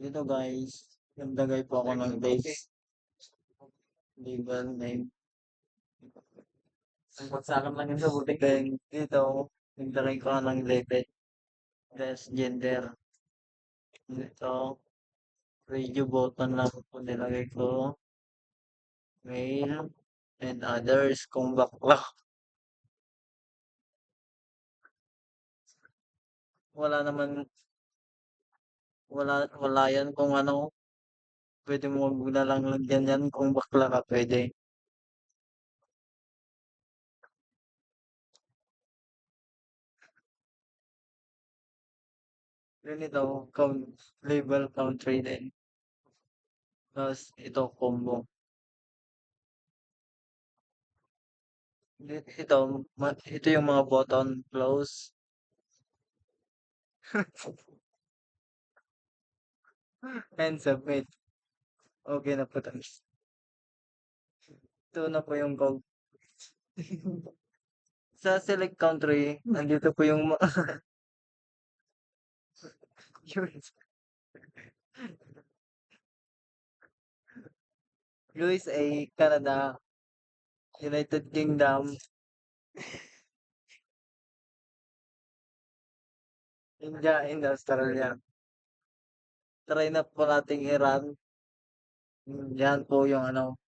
Dito guys, naglagay po ako ng dates, legal name. Sa akin lang yun sa butik. Then dito, naglagay ko ng level, plus gender. Dito, radio button lang po nilagay ko, mail, and others kung bakla. Wala naman, wala yan kung ano, pwede mo wag na lang lagyan yan kung bakla ka, pwede. Then ito, label country din. Tapos ito, combo. Ito yung mga button, close, and submit. Okay na po tayo. Ito na po yung code. Sa select country, nandito po yung USA, Canada, United Kingdom, India, and Australia. Try na po nating i-run. Yan po yung ano.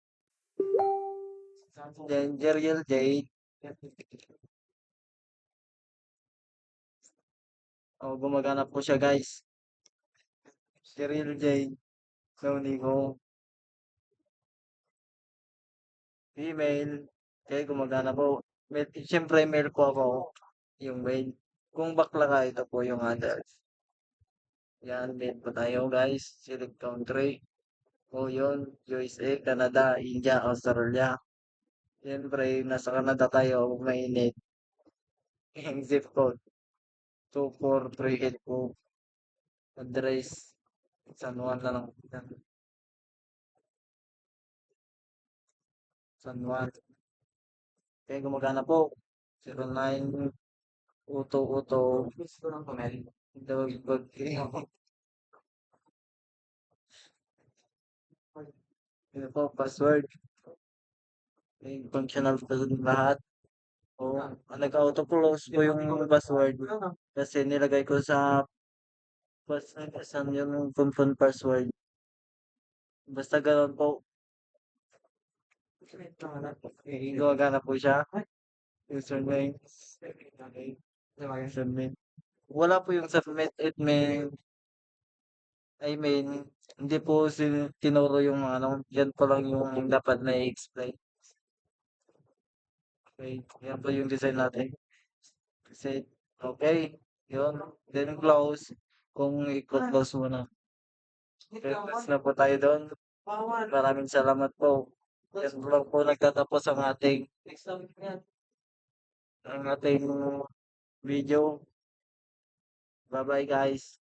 Then, Jeriel J. O, gumagana po siya guys. Jeriel J. Sauni ko. Email. Okay, gumagana po. Siyempre, mail po ako. Yung mail. Kung bakla ka, ito po yung others. Yan, mail po tayo guys. Select country. O yun, USA, Canada, India, Australia. Siyempre, nasa Canada tayo, mainit. Yung zip code, 243 po. Address, San Juan na lang. San Juan. Kaya gumagana po. 09 Uto Uto. Dog. Ito po, password. Functional pa lahat. O, nag-auto-close po yung password. Kasi nilagay ko sa saan yung confirm password. Basta ganoon po. Gumagana po siya. Username. Submit. Wala po yung submit it I mean, hindi po tinuro yung ano, yan po lang yung dapat na i-explain. Okay, yan po yung design natin. Kasi, okay, yun. Then close. Kung i-close mo na. Close na po tayo doon. Maraming salamat po. Yan po lang po nagtatapos ang ating video. Bye-bye guys.